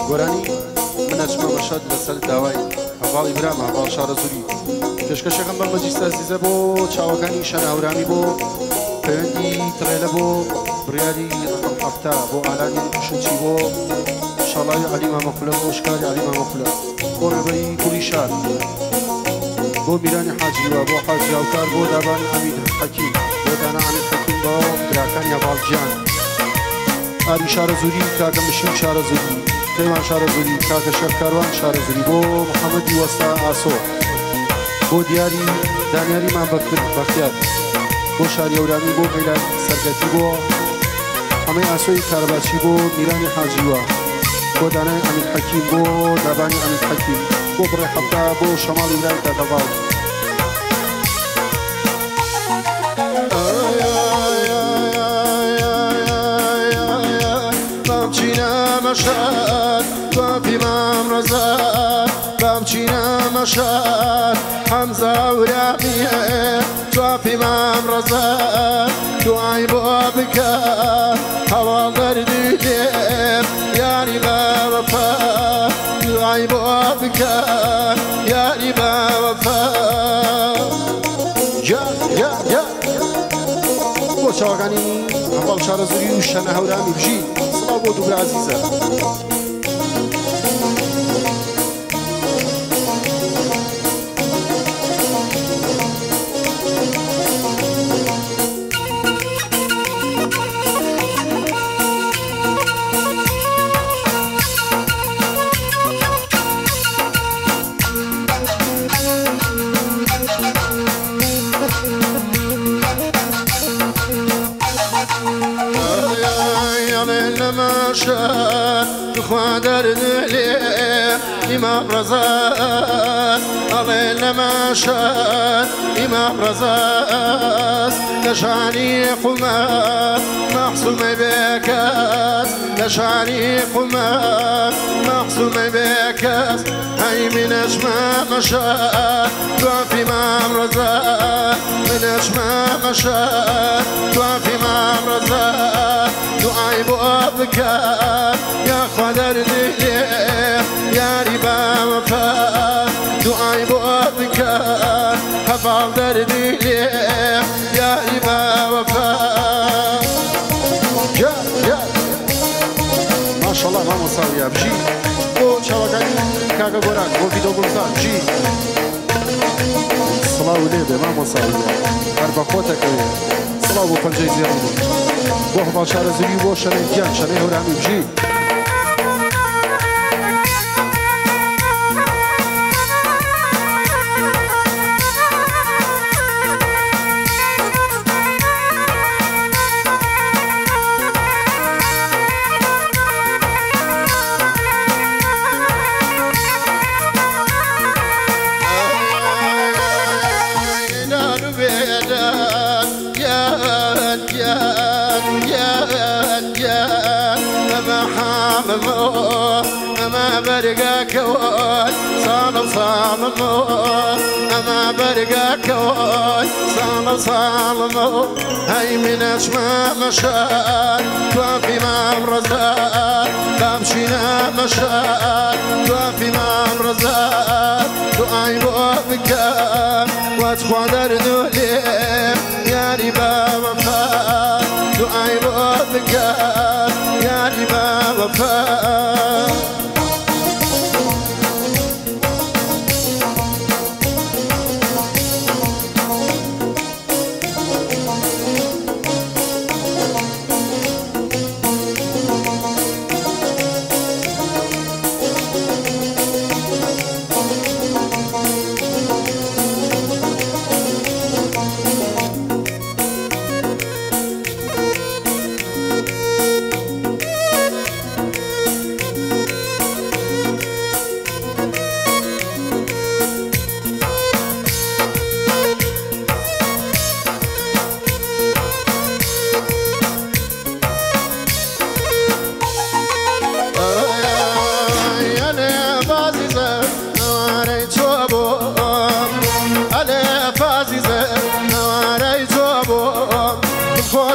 گۆرانی من ئەچمە بەشاد لەسەر داوای هەواڵی برامە هەواڵ شارەزووری پێشکەشەکەم بەم بەجیستە عزیزە بۆ چاوەکانی شەناورامی بۆ پەیوەندی تڕێلە بۆ بڕیاری ڕقم هەفتە بۆ ئالانی شنچی بۆ شەڵای عەلی مامەخولە بۆ شکاری عەلی مامەخولە بۆ ڕێبەری کوڕی شار بۆ میرانی حاجیوە بۆ حاجی هاوکار بۆ دابانی حەمید حەکیم بۆ دانا حەمید حەکیم بۆ براکانی هەواڵجیان ئاری شارەزووری کاکە مشین شارەزووری کەیوان شارەزووری کاکە شەرکاروان شارەزووری بۆ محەممەدی وەستا ئاسۆ بۆ دیاری دانیاریمان بەختیار بۆ شاریەورامی بۆ قەیلان سەرگەتی بۆ هەمەی ئاسۆی کارەباچی بۆ میرانی حاجیوە بۆ دانای ئەمیر حەکیم بۆ دابانی ئەمیر حەکیم بۆ بڕێ حەفتا بۆ شەماڵی برای کاکەڤاڵ مشهد توافي مام رزاد بامشينا مشهد حمزة ورامية توافي مام رزاد دعاي بابك هوا غردي يا ربا وفا دعاي بابك يا ربا وفا يا بۆ چاوەکانی هەواڵ شارەزووری و شەنە هەورامی بژی سڵاو بۆ دووبرا عەزیزە خادر دلي إمام رزاز علينا ما شاء إمام رزاز لشاني قمار محسوم بكاس لشاني قمار محسوم بكاس هاي من أجمع مشاء توافي إمام رزاز من أجمع مشاء توافي إمام رزاز دعاي بوابك يا خدر دلي يا ربا وفا دعاي بوابك هفال دردي يا ربا وفا يا ما شاء الله ما مساوية بجي بو شاوكاني كاكا غوران بو فيديو بولزان بجي صلاة وليبه ما مساوية هربا خوتك صلاة بو پنجي زيادة بو هفال شارەزووری بۆ شەنەیەکیان شەنەی هەورامی بژی أما برقاك وي صالم صالم أما برقاك وي صالم صالم هاي من أسماء مشاء توافي مام رزاق بامشينا مشاء توافي مام رزاق دعاي بوابك واتخوادر دولي يا ربا وفا دعاي بوابك يا ربا وفا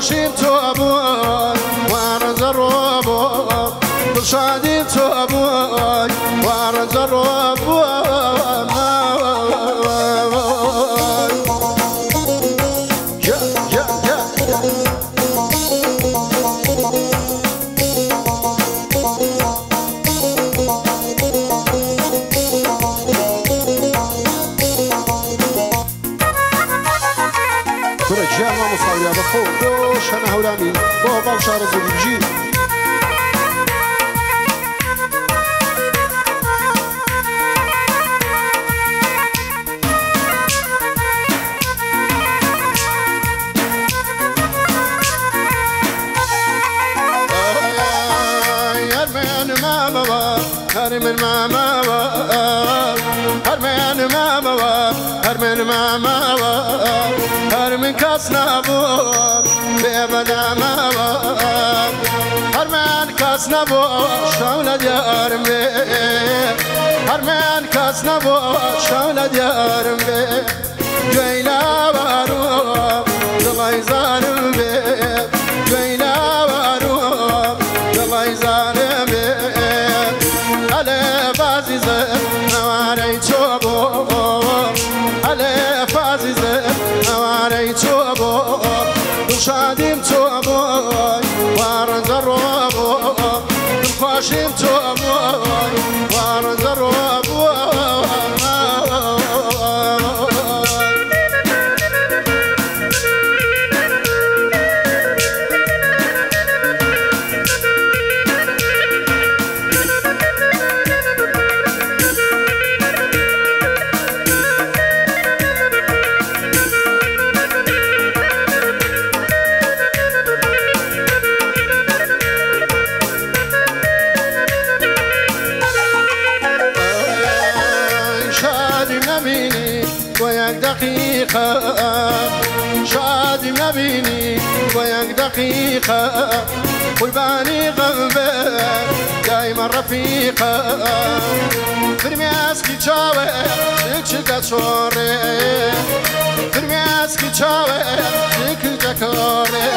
خوشیم تو بود وارز رو بو بشادي توبوي وارجر بو شنا هولامي بابا شهر زوري بجي هرمن ماما هرمن ماما هرمن ماما هرمن كاسنابو بيبنا ماما هرمن كاسنابو شاولا ديارمي هرمن كاسنابو شاولا ديارمي جينا بارو دلاي زارمي جينا بارو دلاي زارمي على فازيزة نواري توبو على فازيزة نواري توبو وشاديم توبو وارنزروبو خوشيم توبو وارنزروبو شادي نبيني وياك دقيقة قرباني غنبك دايما رفيقة فرمي اسكي تشاوي تكشك تشوري فرمي اسكي تشاوي تكشك تشوري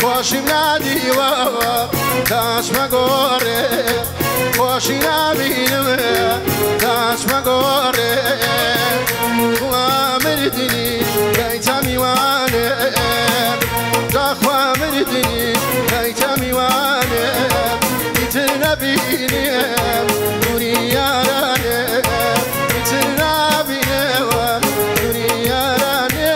خوشي منادي وابا تاش مقوري خوشي نبيني تاش مقوري وامردني كيتامي وانا داخوا مردني كيتامي وانا يتنبيني نوري ياراني يتنبيني نوري ياراني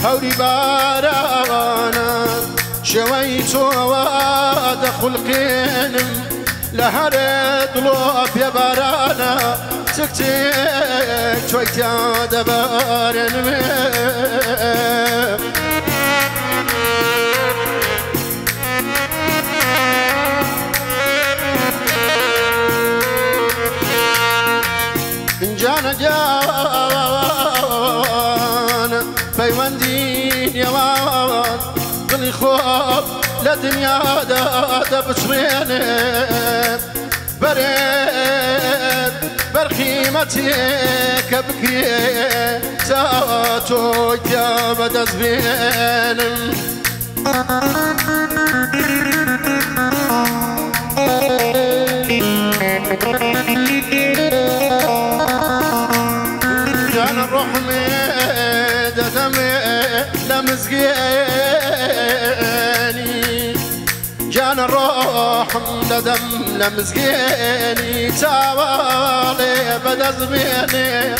هوري بارانا شويت واد خلقين لهرد لوف يا بارانا تكتك شويت يا دبارن جانا جانا بيوندين يا واد قلي خوف لدنيا دا بشريني بريد برخيمتي كبكري ساتو يا بدز بين جانا الروح ميدة دمي لمزقيني جانا الروح لدم لمزقيني تاوالي بدز بيني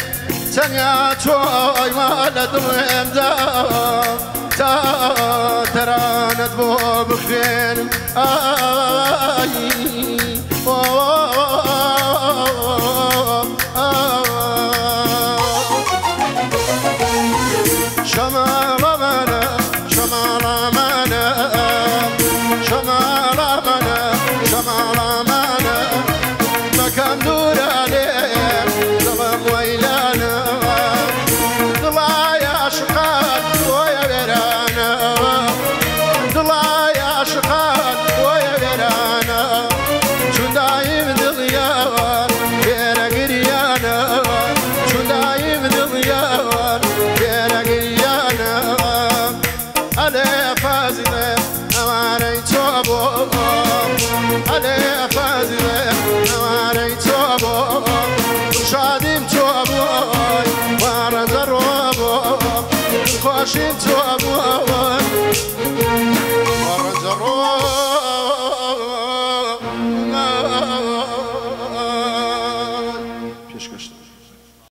تنيا توي ما لدم دا تا تراند بو بخين شمال منا شمال منا شمال منا شمال منا مكان دور عليه ظلم ويلانا ضلا يا شقاد ويا ويرانا ضلا يا شقاد ويا ويرانا شو دايم ضيان غير قريانا شو دايم ضيان غير قريانا علي فازله أماني توبو علي فازله أماني توبو شادم توبو وانا زروبو خوشم توبو